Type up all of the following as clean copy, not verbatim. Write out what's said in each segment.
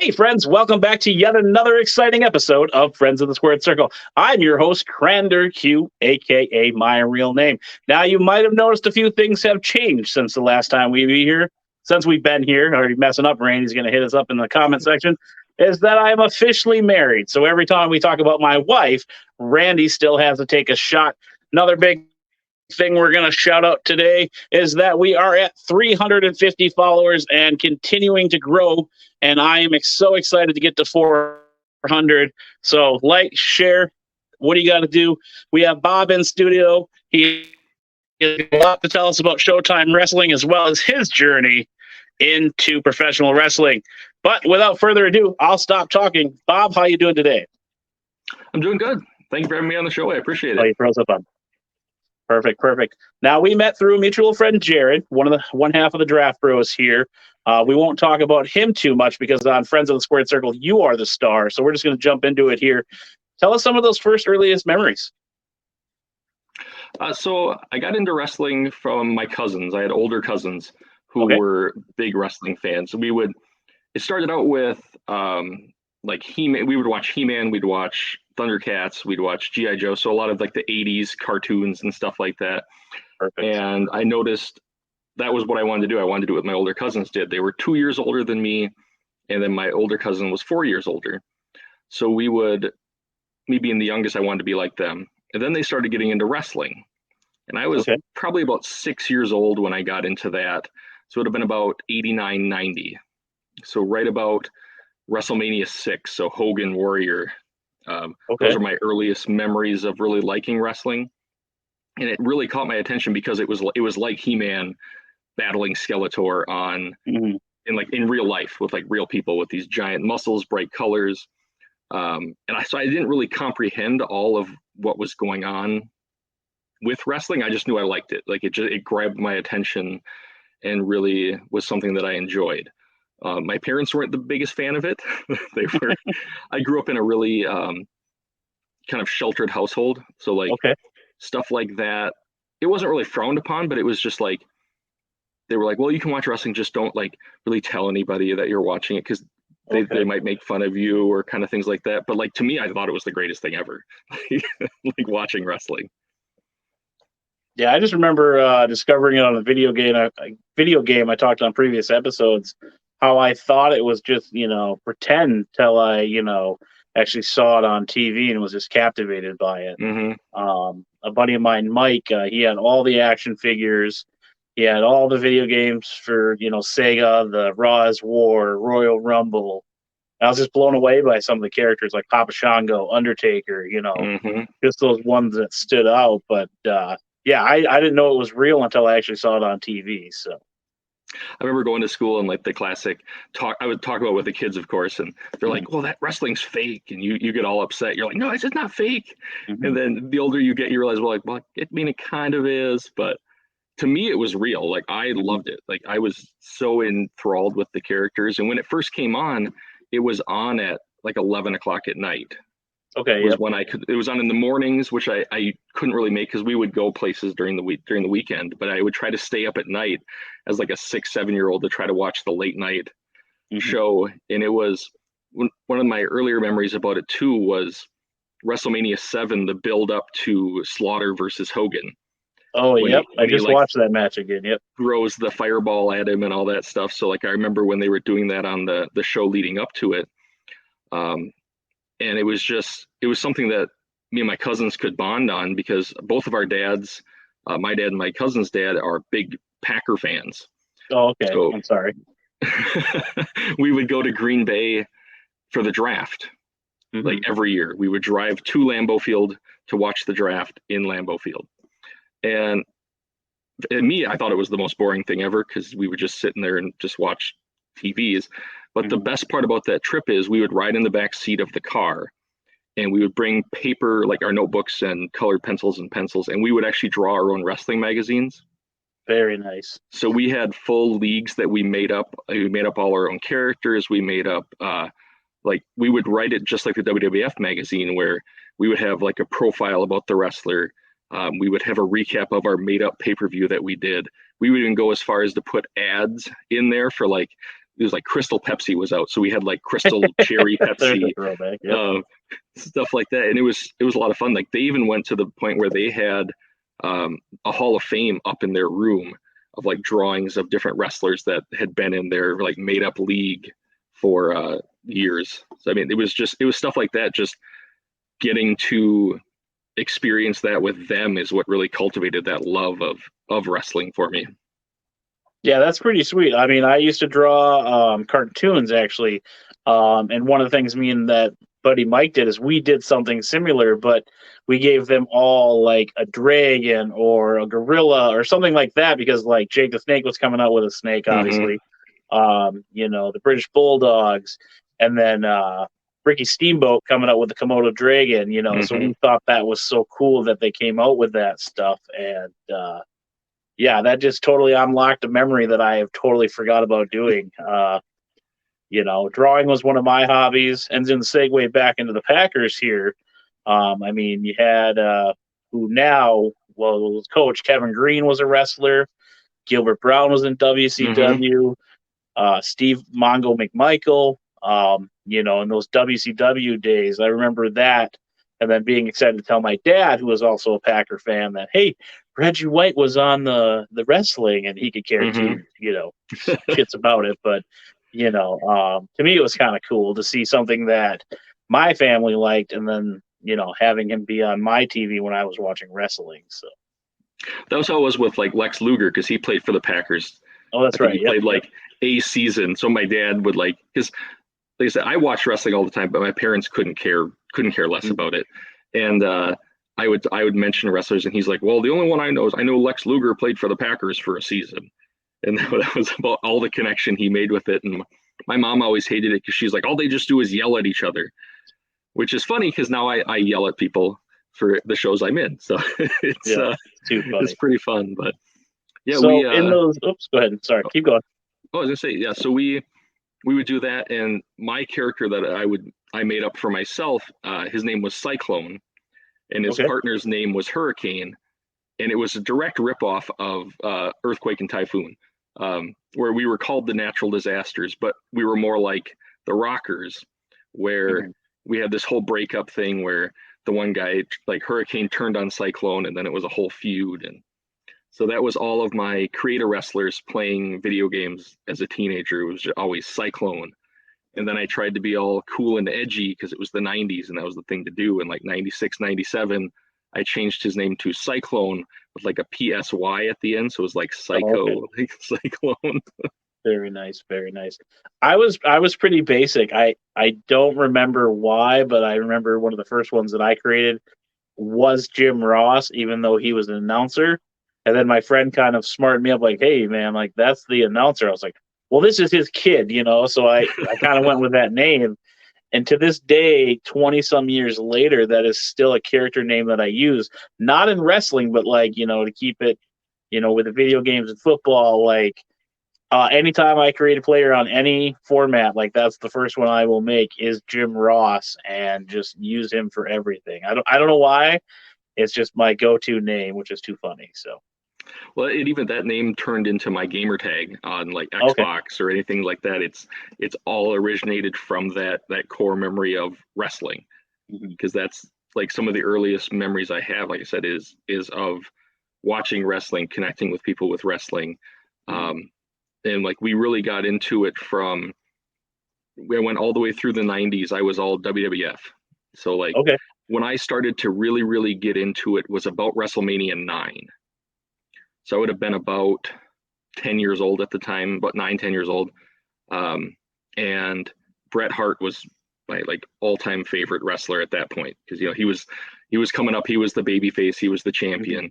Hey, friends, welcome back to yet another exciting episode of Friends of the Squared Circle. I'm your host, Crander Q, aka my real name. Now, you might have noticed a few things have changed since the last time we were here. Since we've been here, already messing up, Randy's going to hit us up in the comment section, is that I am officially married. So every time we talk about my wife, Randy still has to take a shot. Another big thing we're going to shout out today is that we are at 350 followers and continuing to grow. And I am so excited to get to 400. So like, share. What do you got to do? We have Bob in studio. He has a lot to tell us about Showtime Wrestling as well as his journey into professional wrestling. But without further ado, I'll stop talking. Bob, how you doing today? I'm doing good. Thank you for having me on the show. I appreciate it. Oh, you froze up on. Perfect. Now, we met through a mutual friend, Jared, one half of the Draft Bros here. We won't talk about him too much because on Friends of the Squared Circle, you are the star. So we're just going to jump into it here. Tell us some of those first earliest memories. So I got into wrestling from my cousins. I had older cousins who were big wrestling fans. It started out with like He-Man. We would watch He-Man. We'd watch Thundercats. We'd watch G.I. Joe. So a lot of like the 80s cartoons and stuff like that. Perfect. And I noticed that was what I wanted to do. I wanted to do what my older cousins did. They were 2 years older than me. And then my older cousin was 4 years older. So me being the youngest, I wanted to be like them. And then they started getting into wrestling. And I was probably about 6 years old when I got into that. So it would have been about 89, 90. So right about WrestleMania 6. So Hogan, Warrior. Those are my earliest memories of really liking wrestling. And it really caught my attention because it was like He-Man battling Skeletor in real life with like real people with these giant muscles, bright colors. So I didn't really comprehend all of what was going on with wrestling. I just knew I liked it. Like it grabbed my attention and really was something that I enjoyed. My parents weren't the biggest fan of it. I grew up in a really kind of sheltered household. So like stuff like that, it wasn't really frowned upon, but it was just like, they were like, well, you can watch wrestling, just don't like really tell anybody that you're watching it because they might make fun of you or kind of things like that. But like to me, I thought it was the greatest thing ever, like watching wrestling. Yeah, I just remember discovering it on a video game I talked on previous episodes, how I thought it was just, pretend till I, actually saw it on TV and was just captivated by it. A buddy of mine, Mike, he had all the action figures. He had all the video games for, Sega, the Raw is War, Royal Rumble. I was just blown away by some of the characters like Papa Shango, Undertaker, just those ones that stood out. But yeah, I didn't know it was real until I actually saw it on TV. So I remember going to school and like the classic I would talk about with the kids, of course, and they're like, well, that wrestling's fake. And you get all upset. You're like, no, it's just not fake. And then the older you get, you realize, well, it kind of is. But to me, it was real. Like I loved it. Like I was so enthralled with the characters. And when it first came on, it was on at like 11 o'clock at night. When it was on in the mornings, which I couldn't really make because we would go places during the weekend, but I would try to stay up at night as like a 6-7 year old to try to watch the late night show. And it was one of my earlier memories about it too was WrestleMania 7, the build up to Slaughter versus Hogan. I just watched that match again. Throws the fireball at him and all that stuff. So like I remember when they were doing that on the show leading up to it. And it was something that me and my cousins could bond on because both of our dads, my dad and my cousin's dad, are big Packer fans. Oh, okay. So, I'm sorry. We would go to Green Bay for the draft. Like every year. We would drive to Lambeau Field to watch the draft in Lambeau Field. And me, I thought it was the most boring thing ever because we would just sit in there and just watch TVs. But the best part about that trip is we would ride in the back seat of the car and we would bring paper, like our notebooks and colored pencils, and we would actually draw our own wrestling magazines. Very nice. So we had full leagues that we made up. We made up all our own characters. We made up, like we would write it just like the WWF magazine where we would have like a profile about the wrestler. We would have a recap of our made up pay-per-view that we did. We would even go as far as to put ads in there for like was like Crystal Pepsi was out, so we had like Crystal Cherry Pepsi, throwback, yep. Stuff like that, and it was a lot of fun. Like they even went to the point where they had a Hall of Fame up in their room of like drawings of different wrestlers that had been in their like made up league for years. So I mean, it was stuff like that. Just getting to experience that with them is what really cultivated that love of wrestling for me. Yeah, that's pretty sweet. I mean, I used to draw cartoons actually, and one of the things me and that buddy Mike did is we did something similar, but we gave them all like a dragon or a gorilla or something like that because like Jake the Snake was coming out with a snake, obviously. The British Bulldogs, and then Ricky Steamboat coming out with the Komodo dragon. So we thought that was so cool that they came out with that stuff, and yeah, that just totally unlocked a memory that I have totally forgot about doing. Drawing was one of my hobbies, and then segue back into the Packers here. I mean, you had Coach Kevin Green was a wrestler. Gilbert Brown was in WCW. Steve Mongo McMichael. In those WCW days, I remember that, and then being excited to tell my dad, who was also a Packer fan, that hey, Reggie White was on the wrestling, and he could care two shits about it. But to me, it was kind of cool to see something that my family liked, and then having him be on my TV when I was watching wrestling. So that was how it was with like Lex Luger, because he played for the Packers. Oh, that's right. He played like a season, so my dad would because like I said, I watched wrestling all the time, but my parents couldn't care less about it. And I would mention wrestlers, and he's like, well, the only one I know Lex Luger played for the Packers for a season. And that was about all the connection he made with it. And my mom always hated it because she's like, all they just do is yell at each other, which is funny because now I yell at people for the shows I'm in. So it's pretty fun. But yeah, so go ahead. Sorry, keep going. I was gonna say, yeah, so we would do that, and my character that I made up for myself, his name was Cyclone, and his partner's name was Hurricane, and it was a direct ripoff of Earthquake and Typhoon, where we were called the natural disasters, but we were more like the Rockers, where we had this whole breakup thing where the one guy, like Hurricane, turned on Cyclone, and then it was a whole feud. And so that was all of my creator wrestlers playing video games as a teenager. It was always Cyclone. And then I tried to be all cool and edgy because it was the 90s and that was the thing to do. In like 96, 97, I changed his name to Cyclone with like a PSY at the end. So it was like Psycho, like Cyclone. Very nice. Very nice. I was pretty basic. I don't remember why, but I remember one of the first ones that I created was Jim Ross, even though he was an announcer. And then my friend kind of smarted me up like, hey, man, like that's the announcer. I was like, well, this is his kid, so I kind of went with that name. And to this day, 20 some years later, that is still a character name that I use, not in wrestling, but like, to keep it, with the video games and football, like anytime I create a player on any format, like that's the first one I will make is Jim Ross and just use him for everything. I don't know why. It's just my go-to name, which is too funny. So. Well, even that name turned into my gamer tag on like Xbox or anything like that. It's all originated from that core memory of wrestling, because that's like some of the earliest memories I have. Like I said, is of watching wrestling, connecting with people with wrestling, and like we really got into it from. We went all the way through the 90s. I was all WWF, so like when I started to really really get into it was about WrestleMania 9. So I would have been about 10 years old at the time, about 9-10 years old. And Bret Hart was my like all-time favorite wrestler at that point, because he was coming up, he was the babyface, he was the champion.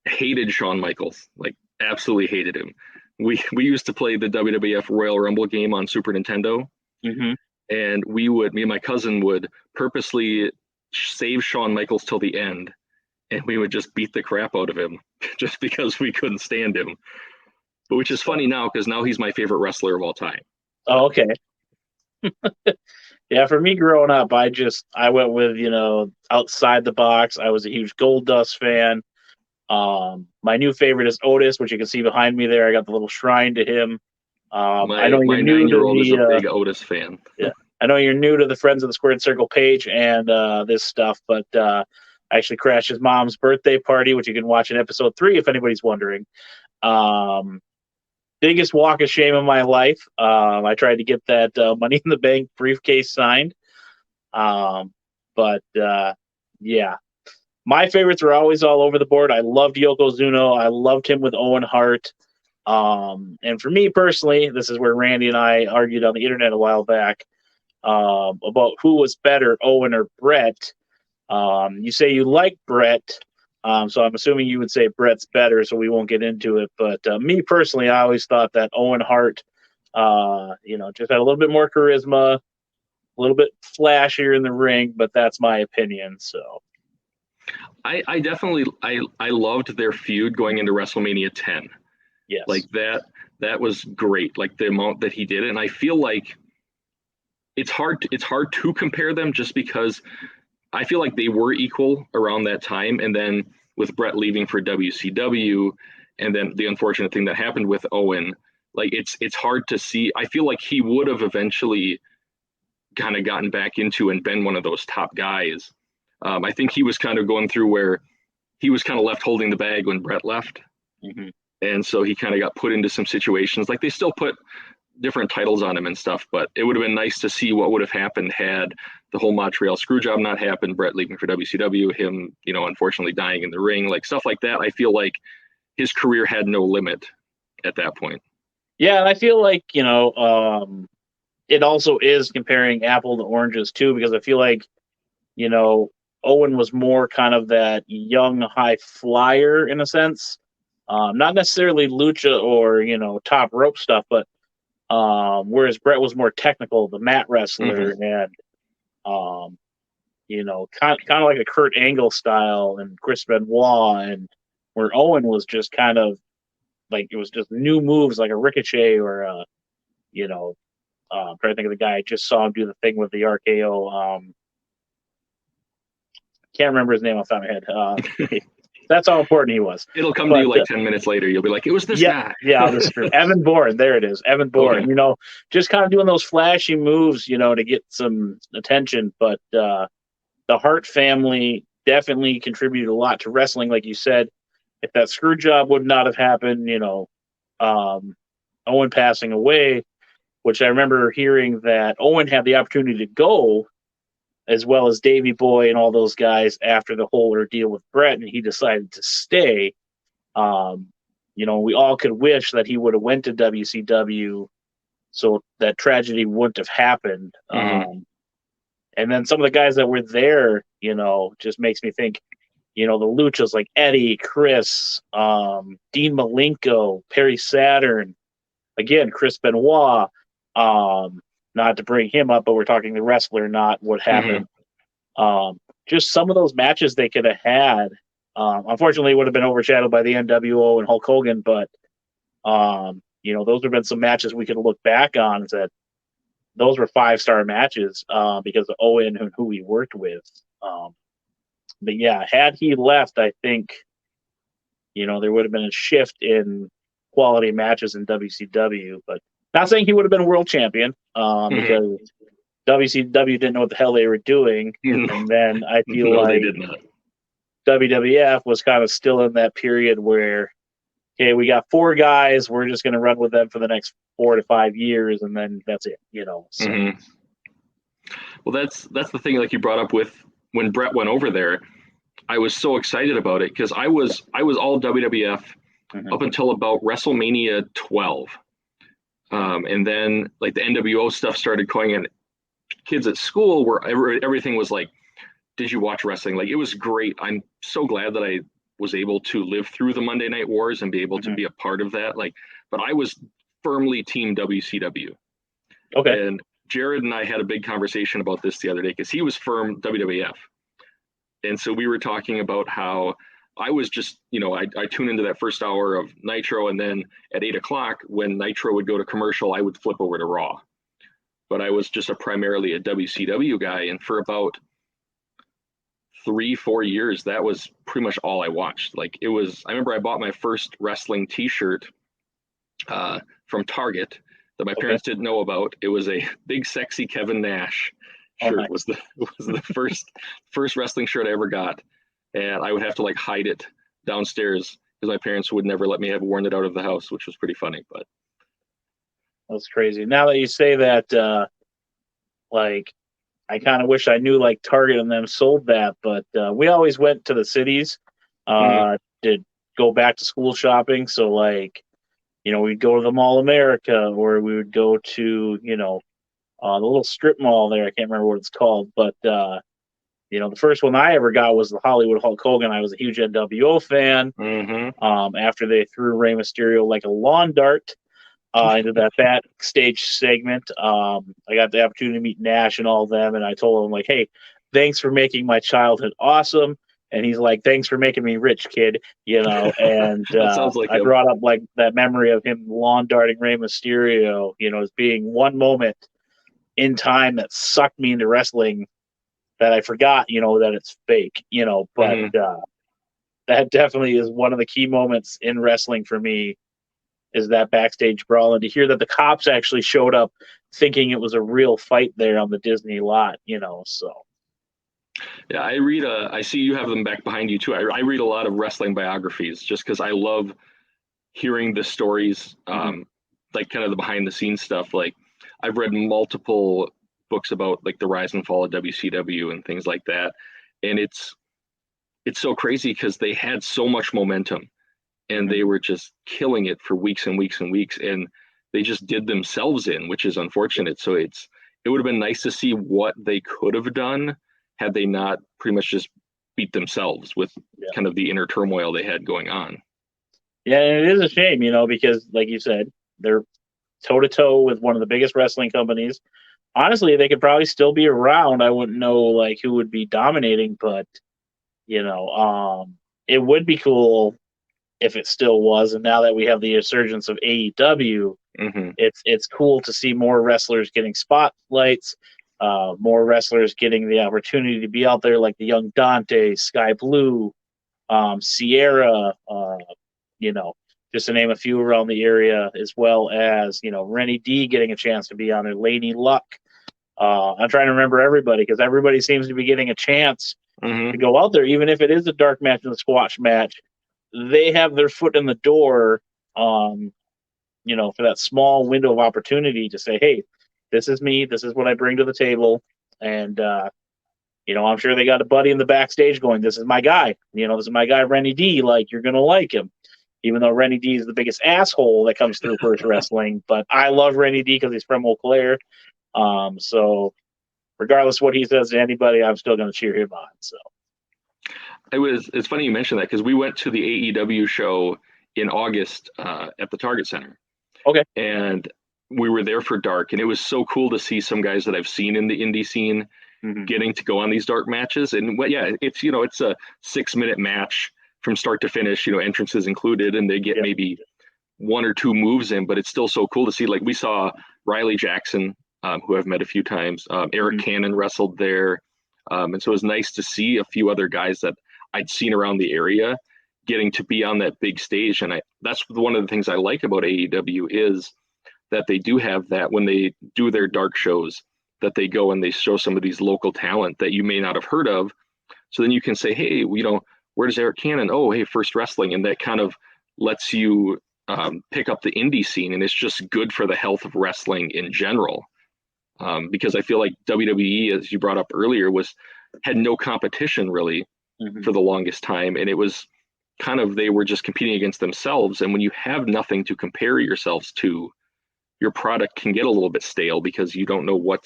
Hated Shawn Michaels, like absolutely hated him. We used to play the WWF Royal Rumble game on Super Nintendo, and me and my cousin would purposely save Shawn Michaels till the end. And we would just beat the crap out of him just because we couldn't stand him. But which is funny now, because now he's my favorite wrestler of all time. Oh, okay. Yeah, for me growing up, I went with, outside the box. I was a huge Goldust fan. My new favorite is Otis, which you can see behind me there. I got the little shrine to him. I know you're my new to 9-year-old is a the big Otis fan. yeah, I know you're new to the Friends of the Squared Circle page and this stuff, but I actually crashed his mom's birthday party, which you can watch in episode 3 if anybody's wondering. Biggest walk of shame of my life. I tried to get that Money in the Bank briefcase signed, but yeah. My favorites were always all over the board. I loved Yokozuna. I loved him with Owen Hart. And for me personally, this is where Randy and I argued on the internet a while back about who was better, Owen or Brett. You say you like Brett, so I'm assuming you would say Brett's better, so we won't get into it. But me personally, I always thought that Owen Hart, just had a little bit more charisma, a little bit flashier in the ring, but that's my opinion. So. I definitely I loved their feud going into WrestleMania 10. Yes. Like that was great. Like the amount that he did, and I feel like it's hard to compare them just because I feel like they were equal around that time, and then with Brett leaving for WCW, and then the unfortunate thing that happened with Owen, like it's hard to see. I feel like he would have eventually kind of gotten back into and been one of those top guys. I think he was kind of going through where he was kind of left holding the bag when Brett left. Mm-hmm. And so he kind of got put into some situations. Like they still put different titles on him and stuff, but it would have been nice to see what would have happened had the whole Montreal screw job not happened, Brett leaving for WCW, him, unfortunately dying in the ring, like stuff like that. I feel like his career had no limit at that point. Yeah, and I feel like, it also is comparing apple to oranges too, because I feel like, Owen was more kind of that young high flyer in a sense. Not necessarily lucha or, top rope stuff, but whereas Brett was more technical, the mat wrestler, and, kind of like a Kurt Angle style and Chris Benoit, and where Owen was just kind of like, it was just new moves like a Ricochet or, I'm trying to think of the guy. I just saw him do the thing with the RKO. Can't remember his name off the top of my head. That's how important he was. It'll come to you like 10 minutes later. You'll be like, it was this guy. Yeah, this is true. Evan Bourne. There it is. Evan Bourne. Okay. Just kind of doing those flashy moves, to get some attention. But the Hart family definitely contributed a lot to wrestling. Like you said, if that screw job would not have happened, Owen passing away, which I remember hearing that Owen had the opportunity to go as well as Davey Boy and all those guys after the whole ordeal with Brett, and he decided to stay. We all could wish that he would have went to WCW so that tragedy wouldn't have happened. And then some of the guys that were there, just makes me think, the Luchas like Eddie, Chris, Dean Malenko, Perry Saturn, again, Chris Benoit, not to bring him up, but we're talking the wrestler, not what happened. Just some of those matches they could have had. Unfortunately, it would have been overshadowed by the NWO and Hulk Hogan, but, those would have been some matches we could look back on and said those were 5-star matches because of Owen and who he worked with. But yeah, had he left, I think, there would have been a shift in quality matches in WCW, but not saying he would have been world champion because WCW didn't know what the hell they were doing. And then I feel like they did not. WWF was kind of still in that period where, okay, we got 4 guys, we're just going to run with them for the next 4 to 5 years, and then that's it, So. Well, that's the thing, like you brought up with when Brett went over there. I was so excited about it because I was all WWF up until about WrestleMania 12. And then like the NWO stuff started going in. Kids at school where everything was like, did you watch wrestling? Like, it was great. I'm so glad that I was able to live through the Monday Night Wars and be able to be a part of that. Like, but I was firmly team WCW. Okay. And Jared and I had a big conversation about this the other day because he was firm WWF. And so we were talking about how I was just, I tune into that first hour of Nitro, and then at 8:00 when Nitro would go to commercial, I would flip over to Raw. But I was just primarily a WCW guy, and for about 3-4 years, that was pretty much all I watched. Like I remember I bought my first wrestling T-shirt from Target, that my parents didn't know about. It was a big, sexy Kevin Nash shirt. Nice. was the first wrestling shirt I ever got, and I would have to like hide it downstairs because my parents would never let me have worn it out of the house, which was pretty funny. But That's crazy. Now that you say that, like, I kind of wish I knew like Target and them sold that, but we always went to the cities to go back to school shopping. So like, we'd go to the Mall America, or we would go to, the little strip mall there. I can't remember what it's called, but the first one I ever got was the Hollywood Hulk Hogan. I was a huge NWO fan. After they threw Rey Mysterio like a lawn dart into that backstage segment, I got the opportunity to meet Nash and all of them, and I told him like, "Hey, thanks for making my childhood awesome." And he's like, "Thanks for making me rich, kid." And that sounds like I brought up like that memory of him lawn darting Rey Mysterio, as being one moment in time that sucked me into wrestling that I forgot, that it's fake, but that definitely is one of the key moments in wrestling for me, is that backstage brawl. And to hear that the cops actually showed up thinking it was a real fight there on the Disney lot, so. Yeah, I see you have them back behind you too. I read a lot of wrestling biographies just because I love hearing the stories, like kind of the behind the scenes stuff. Like I've read multiple books about like the rise and fall of WCW and things like that. And it's so crazy because they had so much momentum and they were just killing it for weeks and weeks and weeks. And they just did themselves in, which is unfortunate. So it would have been nice to see what they could have done had they not pretty much just beat themselves with kind of the inner turmoil they had going on. Yeah, and it is a shame, because like you said, they're toe-to-toe with one of the biggest wrestling companies. Honestly, they could probably still be around. I wouldn't know like who would be dominating, but it would be cool if it still was. And now that we have the resurgence of AEW, it's cool to see more wrestlers getting spotlights, more wrestlers getting the opportunity to be out there, like the young Dante, Sky Blue, Sierra, just to name a few around the area, as well as, Rennie D getting a chance to be on there, Laney Luck. I'm trying to remember everybody because everybody seems to be getting a chance to go out there, even if it is a dark match and a squash match. They have their foot in the door, for that small window of opportunity to say, "Hey, this is me. This is what I bring to the table." And, I'm sure they got a buddy in the backstage going, "This is my guy. This is my guy, Rennie D. Like, you're going to like him." Even though Rennie D is the biggest asshole that comes through First Wrestling. But I love Rennie D because he's from Eau Claire. So regardless of what he says to anybody, I'm still going to cheer him on. So it's funny you mentioned that because we went to the AEW show in August at the Target Center. Okay. And we were there for dark, and it was so cool to see some guys that I've seen in the indie scene getting to go on these dark matches. And it's it's a 6-minute match from start to finish, entrances included, and they get maybe one or two moves in, but it's still so cool to see. Like we saw Riley Jackson, who I've met a few times. Eric Cannon wrestled there. And so it was nice to see a few other guys that I'd seen around the area getting to be on that big stage. And that's one of the things I like about AEW is that they do have that when they do their dark shows, that they go and they show some of these local talent that you may not have heard of. So then you can say, hey, where does Eric Cannon? Oh, hey, First Wrestling. And that kind of lets you pick up the indie scene. And it's just good for the health of wrestling in general. Because I feel like WWE, as you brought up earlier, had no competition really for the longest time. And it was kind of, they were just competing against themselves. And when you have nothing to compare yourselves to, your product can get a little bit stale because you don't know what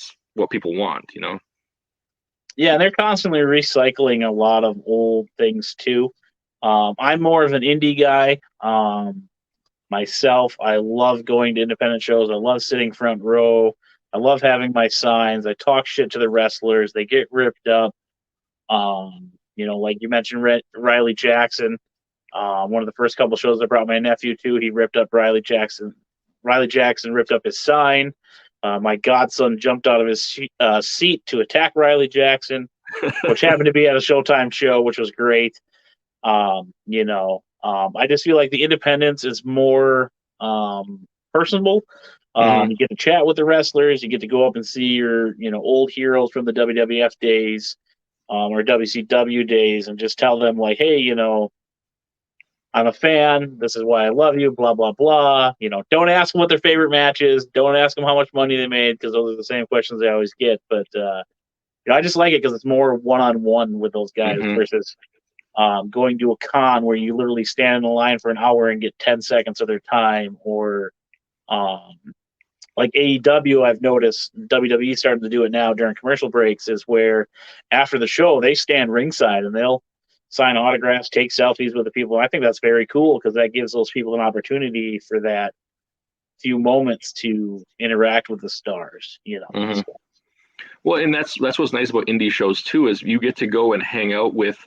people want, Yeah, they're constantly recycling a lot of old things too. I'm more of an indie guy. Myself, I love going to independent shows. I love sitting front row. I love having my signs. I talk shit to the wrestlers. They get ripped up. Like you mentioned, Riley Jackson. One of the first couple shows I brought my nephew to, he ripped up Riley Jackson. Riley Jackson ripped up his sign. My godson jumped out of his seat to attack Riley Jackson, which happened to be at a Showtime show, which was great. I just feel like the independence is more personable. Mhm. You get to chat with the wrestlers. You get to go up and see your, old heroes from the WWF days, or WCW days, and just tell them like, hey, I'm a fan. This is why I love you. Blah blah blah. Don't ask them what their favorite match is. Don't ask them how much money they made because those are the same questions they always get. But I just like it because it's more one on one with those guys Mhm. versus going to a con where you literally stand in the line for an hour and get 10 seconds of their time, or um, like AEW, I've noticed WWE starting to do it now during commercial breaks, is where after the show they stand ringside and they'll sign autographs, take selfies with the people. I think that's very cool because that gives those people an opportunity for that few moments to interact with the stars. Mhm. So, Well, and that's what's nice about indie shows too, is you get to go and hang out with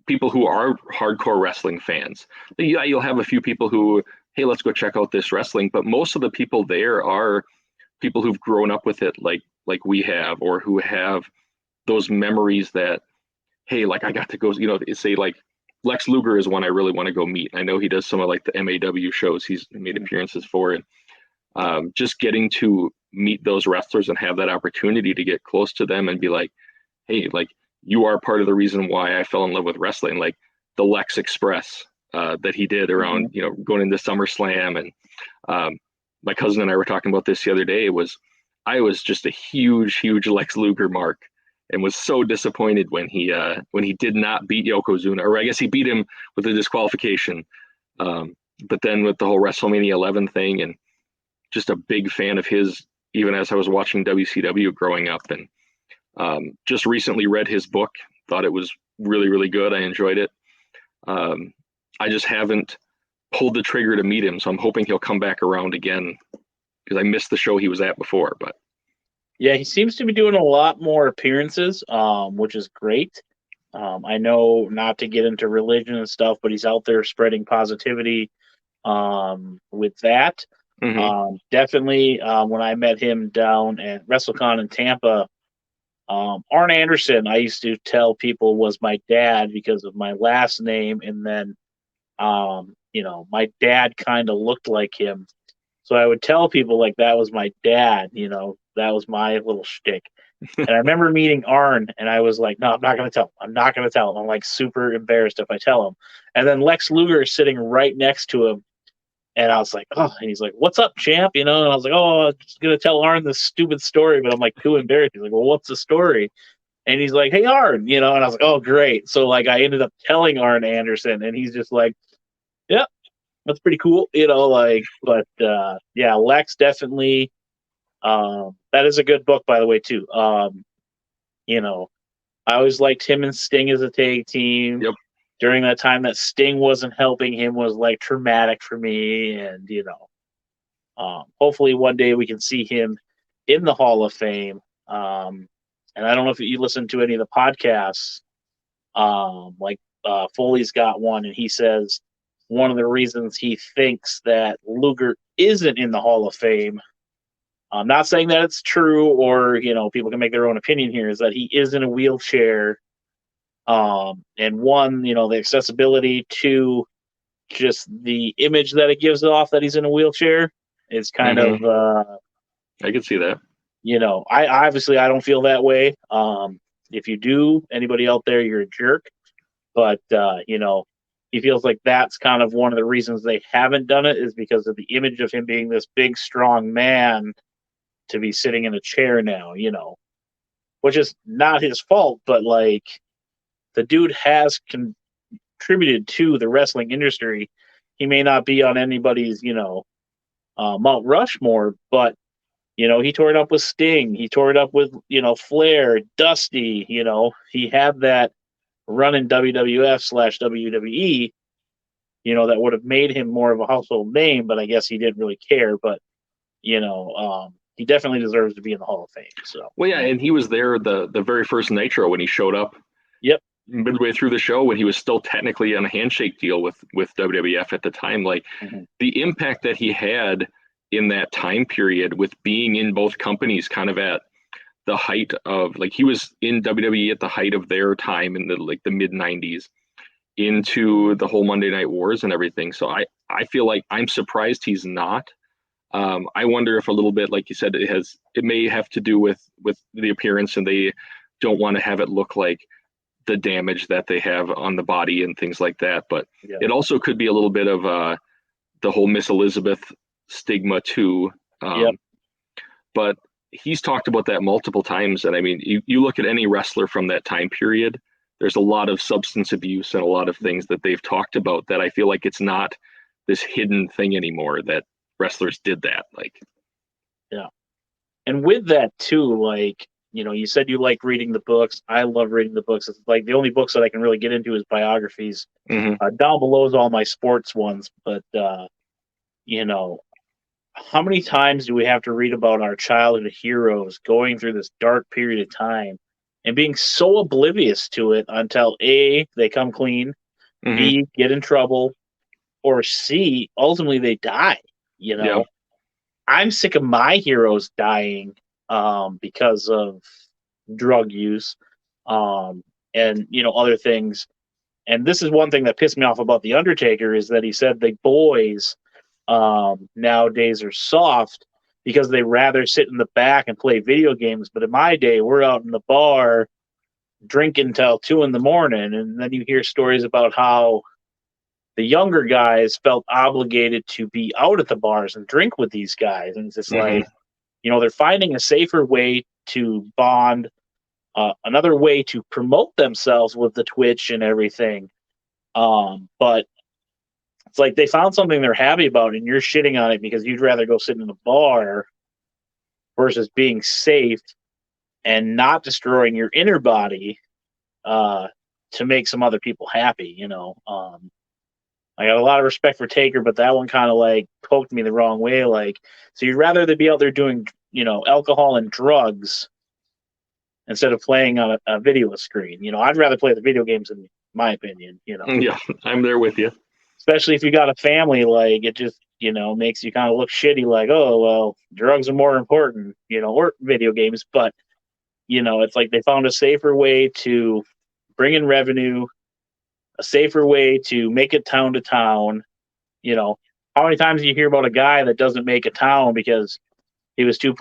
people who are hardcore wrestling fans. Yeah, you'll have a few people who, hey, let's go check out this wrestling, but most of the people there are people who've grown up with it, like we have, or who have those memories that, hey, like I got to go, say like Lex Luger is one I really want to go meet. I know he does some of like the MAW shows he's made appearances for, and just getting to meet those wrestlers and have that opportunity to get close to them and be like, hey, like you are part of the reason why I fell in love with wrestling, like the Lex Express that he did around, going into SummerSlam. And my cousin and I were talking about this the other day. I was just a huge Lex Luger mark, and was so disappointed when he did not beat Yokozuna, or I guess he beat him with a disqualification. But then with the whole WrestleMania 11 thing, and just a big fan of his, even as I was watching WCW growing up. And just recently read his book, thought it was really good. I enjoyed it. I just haven't pulled the trigger to meet him, so I'm hoping he'll come back around again, because I missed the show he was at before. But yeah, he seems to be doing a lot more appearances, which is great. I know not to get into religion and stuff, but he's out there spreading positivity with that. Definitely, when I met him down at WrestleCon in Tampa, Arn Anderson, I used to tell people was my dad because of my last name, and then, my dad kind of looked like him. So I would tell people like that was my dad, that was my little shtick. And I remember meeting Arn, and I was like, no, I'm not going to tell him. I'm not going to tell him. I'm like super embarrassed if I tell him. And then Lex Luger is sitting right next to him. And I was like, oh, and he's like, what's up, champ? And I was like, oh, I'm just going to tell Arn this stupid story, but I'm like too embarrassed. He's like, well, what's the story? And he's like, hey, Arn, and I was like, oh, great. So like I ended up telling Arn Anderson, and he's just like, yeah, that's pretty cool, but yeah, Lex definitely, that is a good book, by the way, too. I always liked him and Sting as a tag team. yep. During that time that Sting wasn't helping him was like traumatic for me, and hopefully one day we can see him in the Hall of Fame. And I don't know if you listen to any of the podcasts, like Foley's got one, and he says one of the reasons he thinks that Luger isn't in the Hall of Fame, I'm not saying that it's true, or people can make their own opinion here, is that he is in a wheelchair. And one, the accessibility, to just the image that it gives off that he's in a wheelchair is kind of, I can see that. I obviously I don't feel that way. If you do, anybody out there, you're a jerk. But he feels like that's kind of one of the reasons they haven't done it, is because of the image of him being this big, strong man to be sitting in a chair now, which is not his fault, but like the dude has contributed to the wrestling industry. He may not be on anybody's, Mount Rushmore, but he tore it up with Sting. He tore it up with, Flair, Dusty. He had that run in WWF/WWE, that would have made him more of a household name, but I guess he didn't really care. But, he definitely deserves to be in the Hall of Fame. So, well, yeah, and he was there the very first Nitro when he showed up. Yep. Midway through the show, when he was still technically on a handshake deal with WWF at the time, like the impact that he had in that time period, with being in both companies kind of at the height of, like, he was in WWE at the height of their time in the mid 90s, into the whole Monday Night Wars and everything. So I feel like I'm surprised he's not. I wonder if a little bit, like you said, it may have to do with the appearance, and they don't want to have it look like the damage that they have on the body and things like that. But it also could be a little bit of the whole Miss Elizabeth stigma too. But he's talked about that multiple times. And I mean, you look at any wrestler from that time period, there's a lot of substance abuse and a lot of things that they've talked about that I feel like it's not this hidden thing anymore that wrestlers did that. Like, yeah. And with that too, like, you know, you said you like reading the books. I love reading the books. It's like the only books that I can really get into is biographies. Down below is all my sports ones. But, you know, how many times do we have to read about our childhood heroes going through this dark period of time and being so oblivious to it until A, they come clean, B, get in trouble, or C, ultimately they die, you know? I'm sick of my heroes dying because of drug use and, you know, other things. And this is one thing that pissed me off about The Undertaker is that he said the boys nowadays are soft because they rather sit in the back and play video games. But in my day, we're out in the bar drinking till 2 a.m. And then you hear stories about how the younger guys felt obligated to be out at the bars and drink with these guys. And it's just like, you know, they're finding a safer way to bond, another way to promote themselves with the Twitch and everything. But it's like they found something they're happy about and you're shitting on it because you'd rather go sit in a bar versus being safe and not destroying your inner body to make some other people happy, you know. I got a lot of respect for Taker, but that one kind of like poked me the wrong way. Like, so you'd rather they be out there doing, you know, alcohol and drugs instead of playing on a video screen. You know, I'd rather play the video games, in my opinion. You know, yeah, I'm there with you. Especially if you got a family, like it just, you know, makes you kind of look shitty. Like, oh well, drugs are more important, you know, or video games. But you know, it's like they found a safer way to bring in revenue, a safer way to make it town to town. You know, how many times do you hear about a guy that doesn't make a town because he was too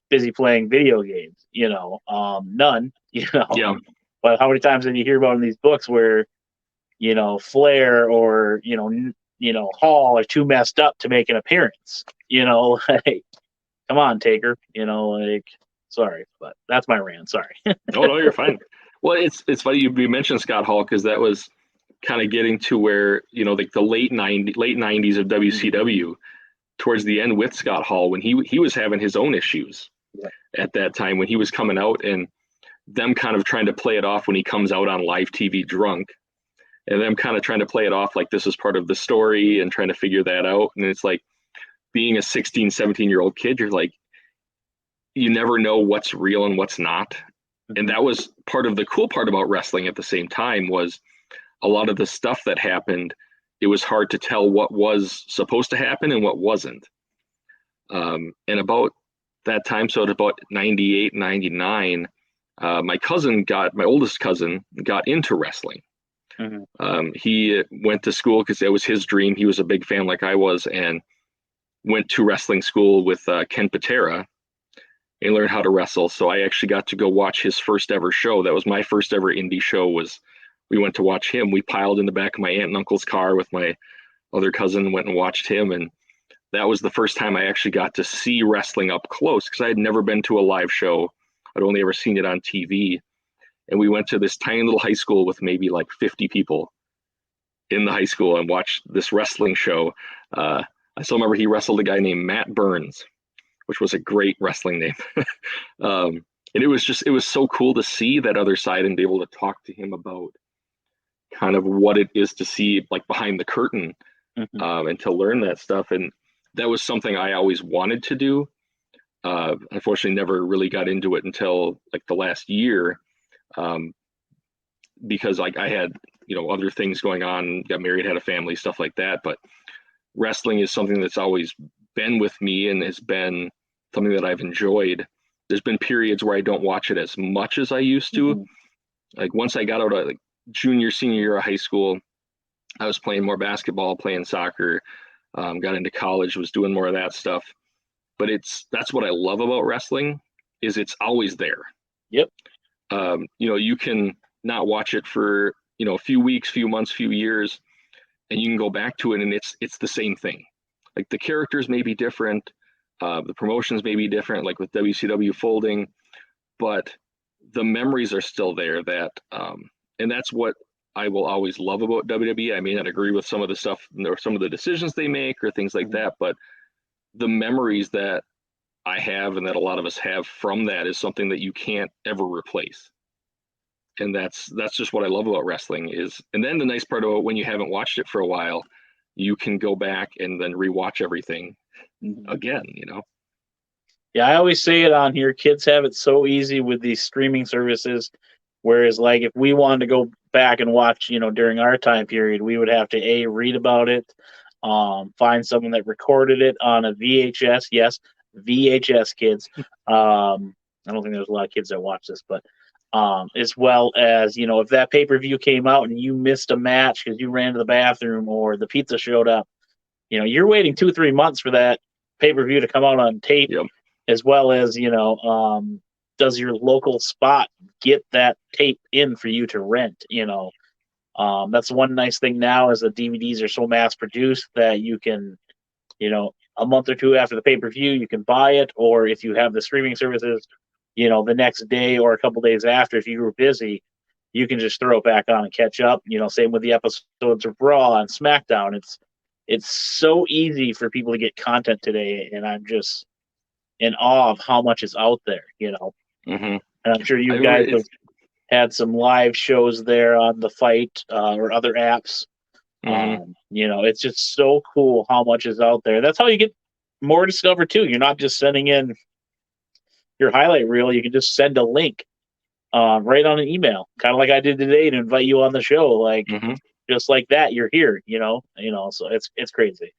busy playing video games? You know, none. You know, But how many times did you hear about in these books where, you know, Flair or you know Hall are too messed up to make an appearance? You know, like, come on, Taker. You know, like, sorry, but that's my rant. Sorry. Oh no, you're fine. Well, it's funny you mentioned Scott Hall because that was kind of getting to where, you know, like the late 90s of WCW towards the end with Scott Hall when he was having his own issues at that time when he was coming out, and them kind of trying to play it off when he comes out on live TV drunk, and them kind of trying to play it off like this is part of the story and trying to figure that out. And it's like being a 16, 17-year-old kid, you're like, you never know what's real and what's not. And that was part of the cool part about wrestling at the same time was a lot of the stuff that happened, it was hard to tell what was supposed to happen and what wasn't. And about that time, so at about 98, 99, my oldest cousin got into wrestling. He went to school because it was his dream. He was a big fan like I was and went to wrestling school with Ken Patera and learned how to wrestle. So I actually got to go watch his first ever show. That was my first ever indie show. We went to watch him. We piled in the back of my aunt and uncle's car with my other cousin, went and watched him. And that was the first time I actually got to see wrestling up close because I had never been to a live show. I'd only ever seen it on TV. And we went to this tiny little high school with maybe like 50 people in the high school and watched this wrestling show. I still remember he wrestled a guy named Matt Burns, which was a great wrestling name. And it was so cool to see that other side and be able to talk to him about kind of what it is to see like behind the curtain and to learn that stuff. And that was something I always wanted to do. Unfortunately, never really got into it until like the last year because like I had, you know, other things going on, got married, had a family, stuff like that. But wrestling is something that's always been with me and has been something that I've enjoyed. There's been periods where I don't watch it as much as I used to. Like once I got out of like junior, senior year of high school, I was playing more basketball, playing soccer, got into college, was doing more of that stuff. but that's what I love about wrestling, is it's always there. Yep. You can not watch it for, a few weeks, few months, few years, and you can go back to it and it's the same thing. Like the characters may be different, the promotions may be different, like with WCW folding, but the memories are still there, and that's what I will always love about WWE. I may not agree with some of the stuff or some of the decisions they make or things like that, but the memories that I have and that a lot of us have from that is something that you can't ever replace. And that's just what I love about wrestling and then the nice part about when you haven't watched it for a while, you can go back and then rewatch everything again, Yeah, I always say it on here. Kids have it so easy with these streaming services. Whereas, like, if we wanted to go back and watch, during our time period, we would have to read about it, find someone that recorded it on a VHS. Yes, VHS, kids. I don't think there's a lot of kids that watch this, but as well as, if that pay-per-view came out and you missed a match because you ran to the bathroom or the pizza showed up, you're waiting 2-3 months for that pay-per-view to come out on tape. Yep. As well as, does your local spot get that tape in for you to rent? That's one nice thing now is the DVDs are so mass produced that you can, a month or two after the pay-per-view, you can buy it. Or if you have the streaming services, the next day or a couple days after, if you were busy, you can just throw it back on and catch up. Same with the episodes of Raw and SmackDown. It's so easy for people to get content today, and I'm just in awe of how much is out there, And I'm sure you guys have had some live shows there on the Fight or other apps. It's just so cool how much is out there. That's how you get more discovered too. You're not just sending in your highlight reel. You can just send a link right on an email, kind of like I did today to invite you on the show. Like just like that, you're here. So it's crazy.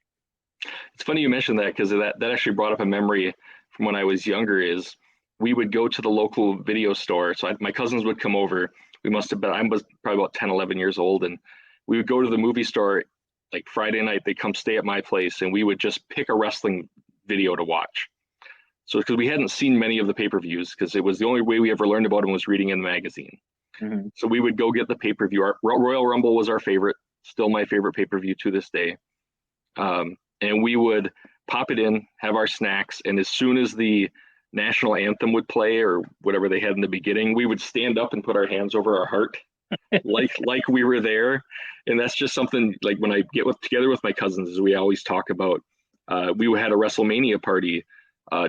It's funny you mentioned that because that actually brought up a memory from when I was younger. Is we would go to the local video store. So my cousins would come over. I was probably about 10, 11 years old. And we would go to the movie store like Friday night. They'd come stay at my place and we would just pick a wrestling video to watch. So because we hadn't seen many of the pay-per-views, because it was the only way we ever learned about them was reading in the magazine. So we would go get the pay-per-view. Royal Rumble was our favorite, still my favorite pay-per-view to this day. And we would pop it in, have our snacks, and as soon as the national anthem would play or whatever they had in the beginning, we would stand up and put our hands over our heart like we were there. And that's just something, like when I get together with my cousins, as we always talk about, we had a WrestleMania party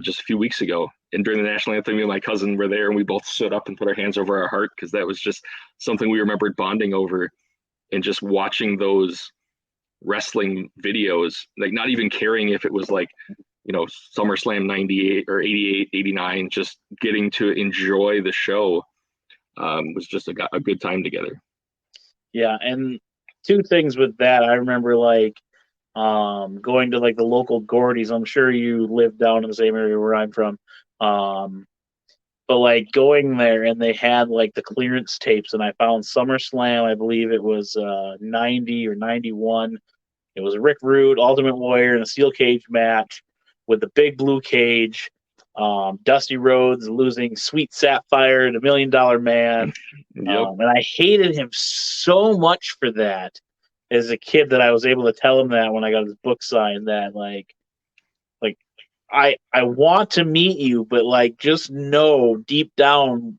just a few weeks ago, and during the national anthem, me and my cousin were there and we both stood up and put our hands over our heart because that was just something we remembered bonding over, and just watching those wrestling videos, like not even caring if it was like SummerSlam 98 or 88, 89, just getting to enjoy the show was just a good time together. Yeah, and two things with that. I remember like going to like the local Gordy's. I'm sure you live down in the same area where I'm from. But like going there and they had like the clearance tapes, and I found SummerSlam, I believe it was 90 or 91. It was Rick Rude, Ultimate Warrior in a steel cage match with the big blue cage. Dusty Rhodes losing Sweet Sapphire to $1 Million Man. And I hated him so much for that as a kid that I was able to tell him that when I got his book signed, that like I want to meet you, but like just know deep down,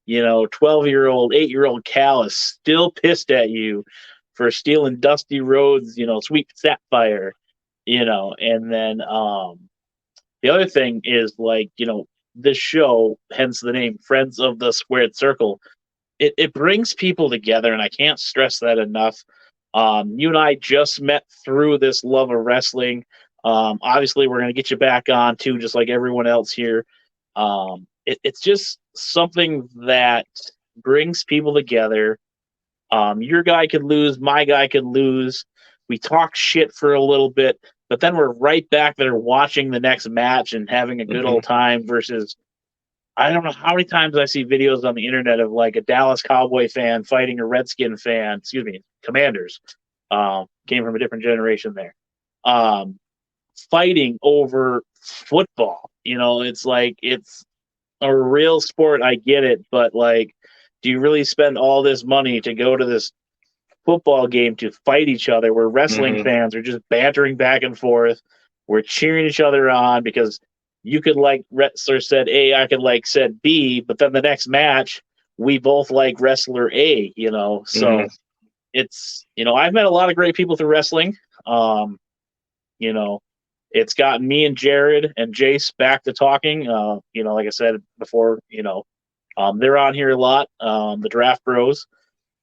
12-year-old, 8-year-old Cal is still pissed at you for stealing Dusty Rhodes, Sweet Sapphire, and then the other thing is like, this show, hence the name Friends of the Squared Circle, it brings people together, and I can't stress that enough. You and I just met through this love of wrestling. Obviously, we're going to get you back on too, just like everyone else here. It's just something that brings people together. Your guy could lose, my guy could lose. We talk shit for a little bit, but then we're right back there watching the next match and having a good old time versus, I don't know how many times I see videos on the internet of like a Dallas Cowboy fan fighting a Redskin fan, Commanders. Came from a different generation there. fighting over football. It's like it's a real sport. I get it, but like, do you really spend all this money to go to this football game to fight each other where wrestling fans are just bantering back and forth? We're cheering each other on because you could like wrestler said A, I could like said B, but then the next match we both like wrestler A, So it's I've met a lot of great people through wrestling. You know, it's gotten me and Jared and Jace back to talking. Like I said before, they're on here a lot, the Draft Bros.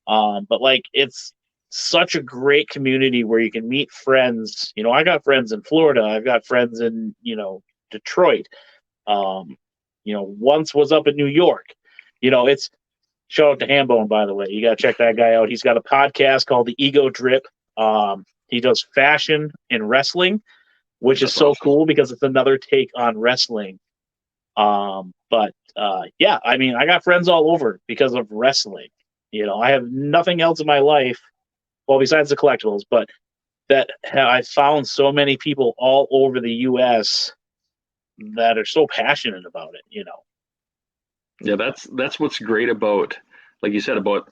But like it's such a great community where you can meet friends. I got friends in Florida. I've got friends in, Detroit. Once was up in New York. It's shout out to Hambone, by the way. You got to check that guy out. He's got a podcast called The Ego Drip. He does fashion and wrestling, which is so awesome. Cool because it's another take on wrestling. But I mean, I got friends all over because of wrestling. I have nothing else in my life, well, besides the collectibles, but that I found so many people all over the U.S. that are so passionate about it. Yeah, that's what's great about, like you said, about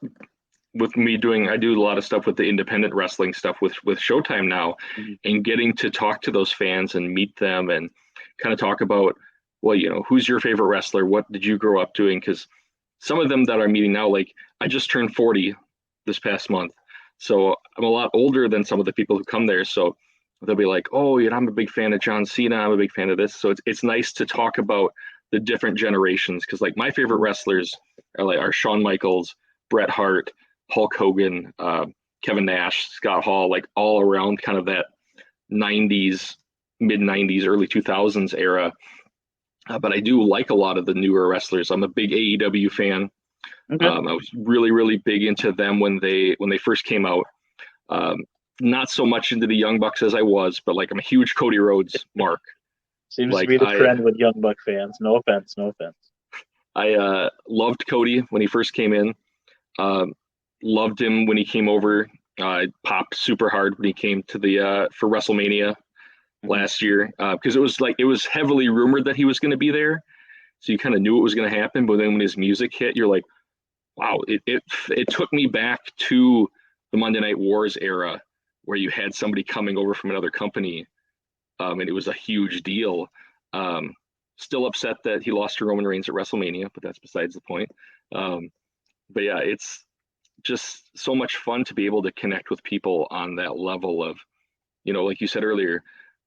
with me I do a lot of stuff with the independent wrestling stuff with Showtime now, and getting to talk to those fans and meet them and kind of talk about, well, who's your favorite wrestler? What did you grow up doing? Because some of them that I'm meeting now, like I just turned 40 this past month. So I'm a lot older than some of the people who come there. So they'll be like, oh, I'm a big fan of John Cena. I'm a big fan of this. So it's nice to talk about the different generations. Cause like my favorite wrestlers are Shawn Michaels, Bret Hart, Hulk Hogan, Kevin Nash, Scott Hall, like all around kind of that 90s, mid 90s, early 2000s era. But I do like a lot of the newer wrestlers. I'm a big AEW fan. Okay. I was really, really big into them when they first came out. Not so much into the Young Bucks as I was, but like I'm a huge Cody Rhodes mark. Seems to be the trend with Young Buck fans. No offense. I loved Cody when he first came in. Loved him when he came over. I popped super hard when he came to for WrestleMania last year, because it was heavily rumored that he was going to be there, so you kind of knew it was going to happen. But then when his music hit, you're like, wow! It took me back to the Monday Night Wars era, where you had somebody coming over from another company, and it was a huge deal. Still upset that he lost to Roman Reigns at WrestleMania, but that's besides the point. But yeah, it's just so much fun to be able to connect with people on that level of, like you said earlier,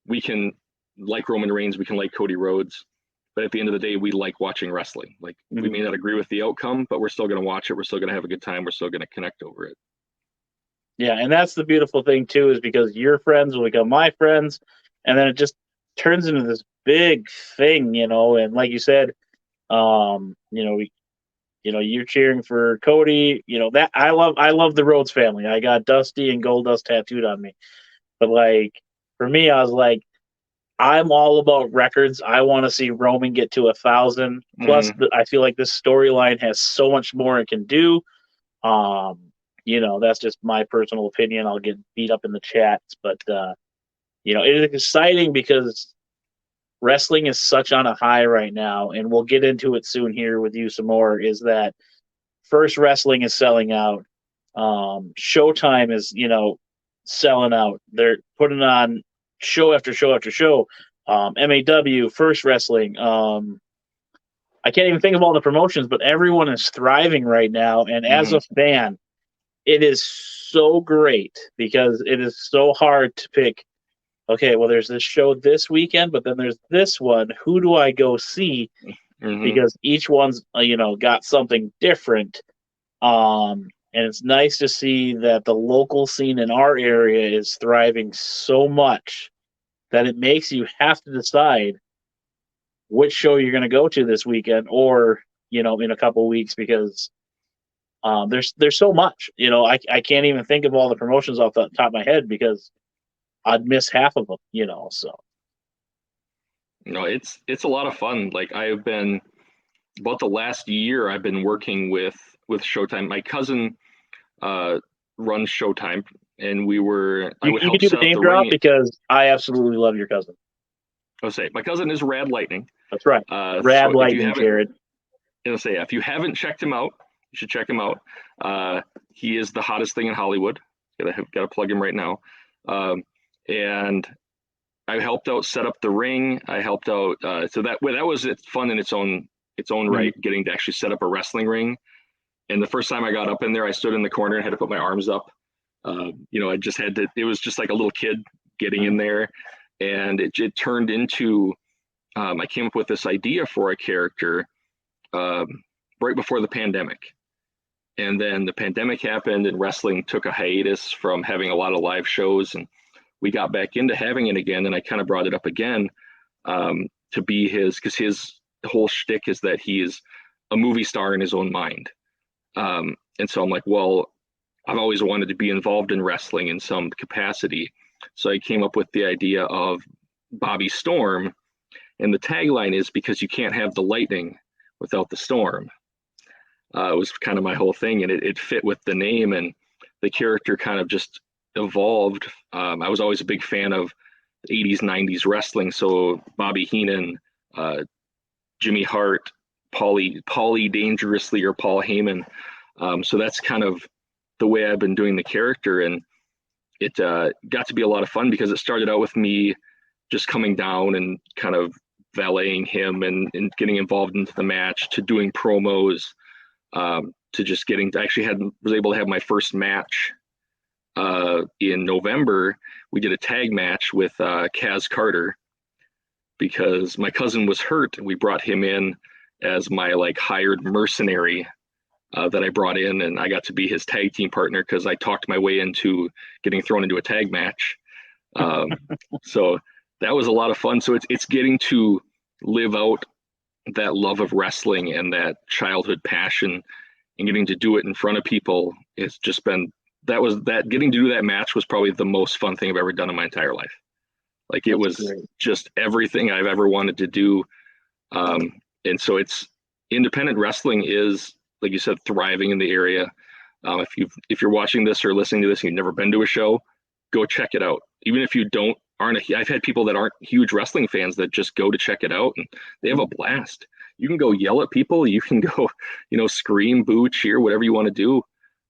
we can like Roman Reigns, we can like Cody Rhodes, but at the end of the day, we like watching wrestling. Like we may not agree with the outcome, but we're still going to watch it. We're still going to have a good time. We're still going to connect over it. Yeah. And that's the beautiful thing too, is because your friends will become my friends, and then it just turns into this big thing, and like you said, you're cheering for Cody, that I love the Rhodes family. I got Dusty and Goldust tattooed on me. But like for me, I was like, I'm all about records. I want to see Roman get to 1,000. Plus, I feel like this storyline has so much more it can do. That's just my personal opinion. I'll get beat up in the chats, but it is exciting because wrestling is such on a high right now, and we'll get into it soon here with you some more, is that first wrestling is selling out. Showtime is, selling out. They're putting on show after show after show. MAW, First Wrestling. I can't even think of all the promotions, but everyone is thriving right now. And as a fan, it is so great because it is so hard to pick. Okay, well, there's this show this weekend, but then there's this one. Who do I go see? Because each one's, got something different. And it's nice to see that the local scene in our area is thriving so much that it makes you have to decide which show you're going to go to this weekend or, in a couple of weeks, because there's so much. I can't even think of all the promotions off the top of my head because I'd miss half of them, so. It's a lot of fun. Like I've been, about the last year, I've been working with Showtime. My cousin runs Showtime, and I would help do the name drop because I absolutely love your cousin. I'll say my cousin is Rad Lightning. That's right. Rad Lightning, Jared. I'll say if you haven't checked him out, you should check him out. He is the hottest thing in Hollywood. Got to plug him right now. And I helped out set up the ring. I helped out. So that was fun in its own right, getting to actually set up a wrestling ring. And the first time I got up in there, I stood in the corner and had to put my arms up. I just had to. It was just like a little kid getting in there, and it turned into. I came up with this idea for a character right before the pandemic. And then the pandemic happened and wrestling took a hiatus from having a lot of live shows, and we got back into having it again. And I kind of brought it up again to be because his whole shtick is that he is a movie star in his own mind. And so I'm like, well, I've always wanted to be involved in wrestling in some capacity. So I came up with the idea of Bobby Storm. And the tagline is because you can't have the lightning without the storm. It was kind of my whole thing, and it fit with the name, and the character kind of just evolved. I was always a big fan of 80s, 90s wrestling. So Bobby Heenan, Jimmy Hart, Paulie Dangerously, or Paul Heyman. So that's kind of the way I've been doing the character. And it got to be a lot of fun because it started out with me just coming down and kind of valeting him and getting involved into the match, to doing promos, to just was able to have my first match in November. We did a tag match with Kaz Carter because my cousin was hurt, and we brought him in as my hired mercenary that I brought in, and I got to be his tag team partner because I talked my way into getting thrown into a tag match. So that was a lot of fun. So it's getting to live out that love of wrestling and that childhood passion, and getting to do it in front of people. It's just been, getting to do that match was probably the most fun thing I've ever done in my entire life. It was great. Just everything I've ever wanted to do. And so independent wrestling is, like you said, thriving in the area. If you're watching this or listening to this and you've never been to a show, go check it out. Even if you I've had people that aren't huge wrestling fans that just go to check it out, and they have a blast. You can go yell at people. You can go, scream, boo, cheer, whatever you want to do.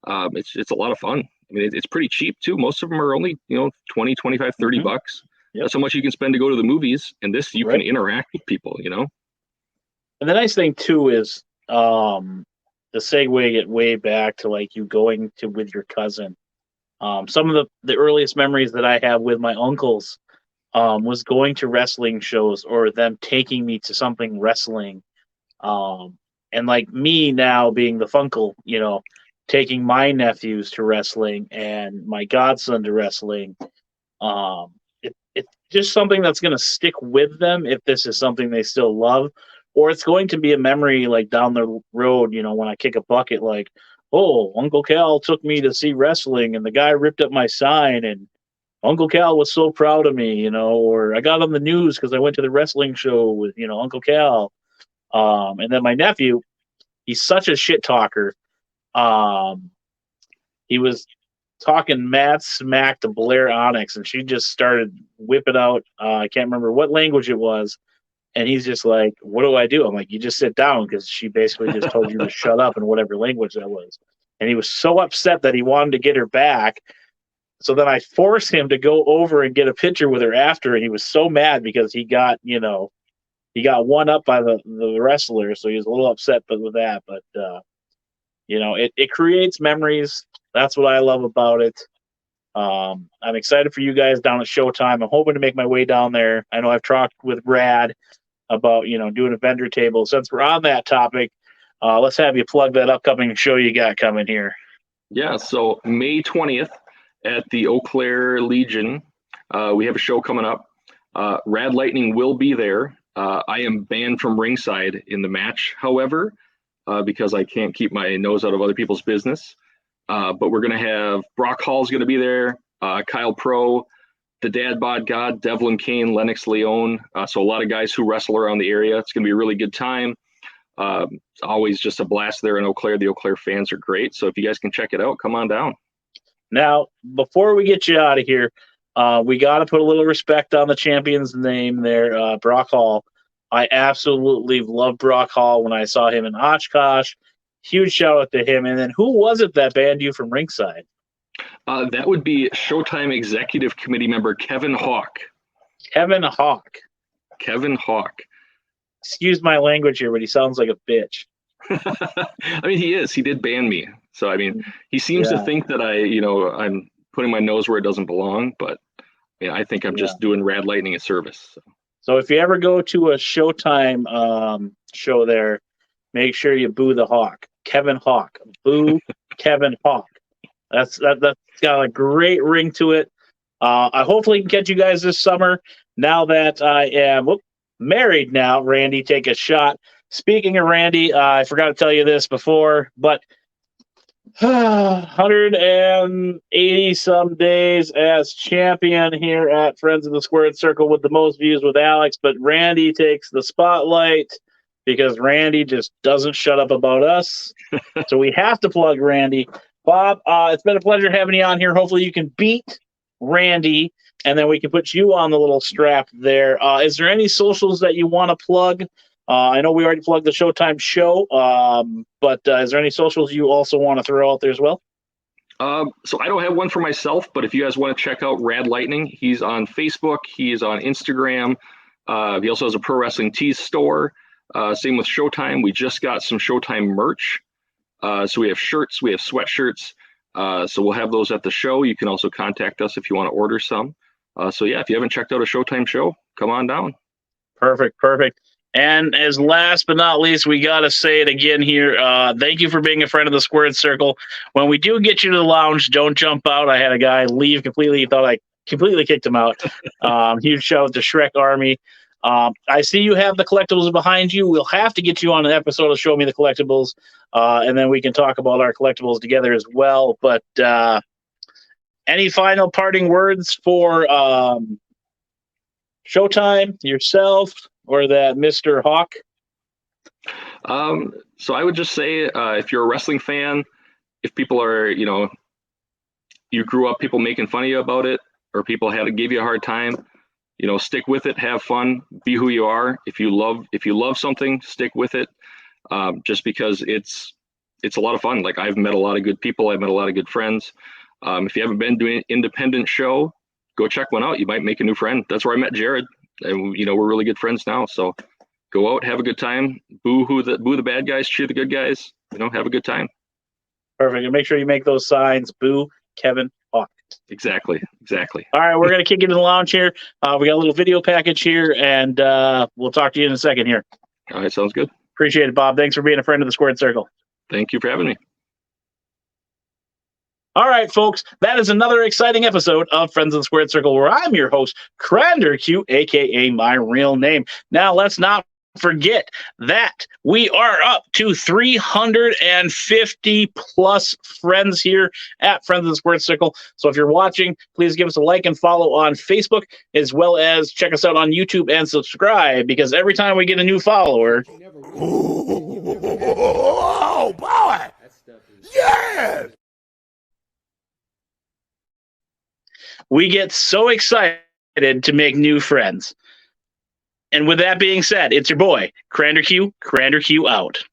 It's a lot of fun. I mean, it's pretty cheap too. Most of them are only, 20, 25, 30 bucks. Yep. That's how much you can spend to go to the movies. And this, you can interact with people, And the nice thing too is, the segue it way back to you going to with your cousin. Some of the earliest memories that I have with my uncles was going to wrestling shows, or them taking me to something wrestling. And me now being the funkle, taking my nephews to wrestling and my godson to wrestling. It's just something that's going to stick with them if this is something they still love, or it's going to be a memory down the road, when I kick a bucket, oh, Uncle Cal took me to see wrestling and the guy ripped up my sign and Uncle Cal was so proud of me, or I got on the news because I went to the wrestling show with, Uncle Cal. And then my nephew, he's such a shit talker. He was talking mad smack to Blair Onyx, and she just started whipping out, I can't remember what language it was. And he's just like, what do I do? I'm like, you just sit down, because she basically just told you to shut up in whatever language that was. And he was so upset that he wanted to get her back. So then I forced him to go over and get a picture with her after. And he was so mad because he got one up by the wrestler. So he was a little upset with that. But, it creates memories. That's what I love about it. I'm excited for you guys down at Showtime. I'm hoping to make my way down there. I know I've talked with Brad about, doing a vendor table. Since we're on that topic, let's have you plug that upcoming show you got coming here. Yeah, so May 20th at the Eau Claire Legion, we have a show coming up. Rad Lightning will be there. I am banned from ringside in the match, however, because I can't keep my nose out of other people's business. But we're going to have Brock Hall's going to be there, Kyle Pro, the Dad Bod God, Devlin Kane, Lennox Leone. So a lot of guys who wrestle around the area. It's going to be a really good time. It's always just a blast there in Eau Claire. The Eau Claire fans are great. So if you guys can check it out, come on down. Now, before we get you out of here, We got to put a little respect on the champion's name there, Brock Hall. I absolutely loved Brock Hall when I saw him in Oshkosh. Huge shout out to him. And then who was it that banned you from ringside? That would be Showtime Executive Committee member Kevin Hawk. Kevin Hawk. Kevin Hawk. Excuse my language here, but he sounds like a bitch. I mean, he is. He did ban me. So, I mean, he seems to think that I'm putting my nose where it doesn't belong, but I think I'm just doing Rad Lightning a service. So if you ever go to a Showtime show there, make sure you boo the Hawk. Kevin Hawk. Boo Kevin Hawk. That's got a great ring to it. I hopefully can catch you guys this summer. Now that I am married now, Randy, take a shot. Speaking of Randy, I forgot to tell you this before, but 180 some days as champion here at Friends of the Squared Circle with the most views with Alex, but Randy takes the spotlight because Randy just doesn't shut up about us. So we have to plug Randy. Bob, it's been a pleasure having you on here. Hopefully you can beat Randy, and then we can put you on the little strap there. Is there any socials that you want to plug? I know we already plugged the Showtime show, but is there any socials you also want to throw out there as well? So I don't have one for myself, but if you guys want to check out Rad Lightning, he's on Facebook, he's on Instagram. He also has a Pro Wrestling Tees store. Same with Showtime. We just got some Showtime merch. So we have shirts, we have sweatshirts. So we'll have those at the show. You can also contact us if you want to order some. So yeah, if you haven't checked out a Showtime show, come on down. Perfect. And as last but not least, we got to say it again here. Thank you for being a friend of the Squared Circle. When we do get you to the lounge, don't jump out. I had a guy leave completely. He thought I completely kicked him out. Huge shout out to Shrek Army. I see you have the collectibles behind you. We'll have to get you on an episode of Show Me the Collectibles, and then we can talk about our collectibles together as well. But any final parting words for Showtime, yourself, or that Mr. Hawk? So I would just say, if you're a wrestling fan, if people are, you grew up people making fun of you about it, or people gave you a hard time, stick with it, have fun, be who you are. If you love something, stick with it. Just because it's a lot of fun. Like, I've met a lot of good people. I've met a lot of good friends. If you haven't been doing an independent show, go check one out. You might make a new friend. That's where I met Jared, and we're really good friends now. So go out, have a good time, boo the bad guys, cheer the good guys. Have a good time. Perfect. And make sure you make those signs. Boo Kevin Hawk. Exactly. All right, we're gonna kick into the lounge here. We got a little video package here, and we'll talk to you in a second here. All right, sounds good. Appreciate it, Bob. Thanks for being a friend of the Squared Circle. Thank you for having me. All right, folks, that is another exciting episode of Friends of the Squared Circle, where I'm your host, Crander Q, a.k.a. my real name. Now, let's not forget that we are up to 350 plus friends here at Friends of the Squared Circle. So if you're watching, please give us a like and follow on Facebook, as well as check us out on YouTube and subscribe, because every time we get a new follower... Oh, boy! Yeah! We get so excited to make new friends. And with that being said, it's your boy, Crander Q out.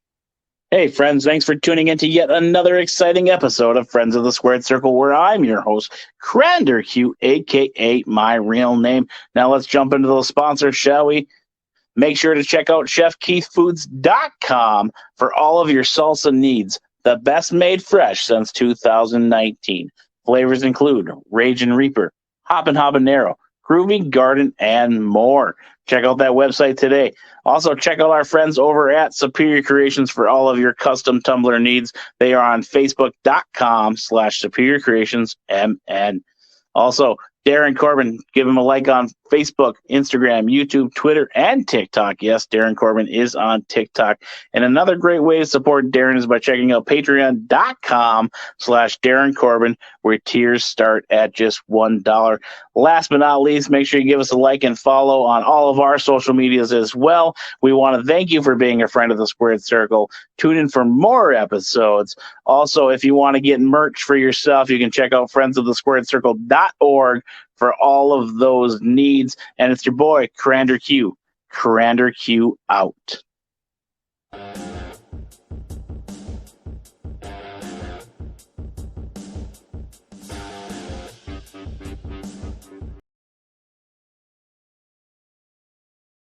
Hey, friends, thanks for tuning in to yet another exciting episode of Friends of the Squared Circle, where I'm your host, Crander Q, a.k.a. my real name. Now let's jump into the sponsors, shall we? Make sure to check out ChefKeithFoods.com for all of your salsa needs. The best made fresh since 2019. Flavors include Ragin' Reaper, Hoppin' Habanero, Groovy Garden, and more. Check out that website today. Also, check out our friends over at Superior Creations for all of your custom tumbler needs. They are on Facebook.com/Superior Creations MN. Also, Darren Corbin, give him a like on Facebook, Instagram, YouTube, Twitter, and TikTok. Yes, Darren Corbin is on TikTok. And another great way to support Darren is by checking out Patreon.com/Darren Corbin, where tiers start at just $1. Last but not least, make sure you give us a like and follow on all of our social medias as well. We want to thank you for being a friend of the Squared Circle. Tune in for more episodes. Also, if you want to get merch for yourself, you can check out friendsofthesquaredcircle.org for all of those needs. And it's your boy, Crander Q. Crander Q out.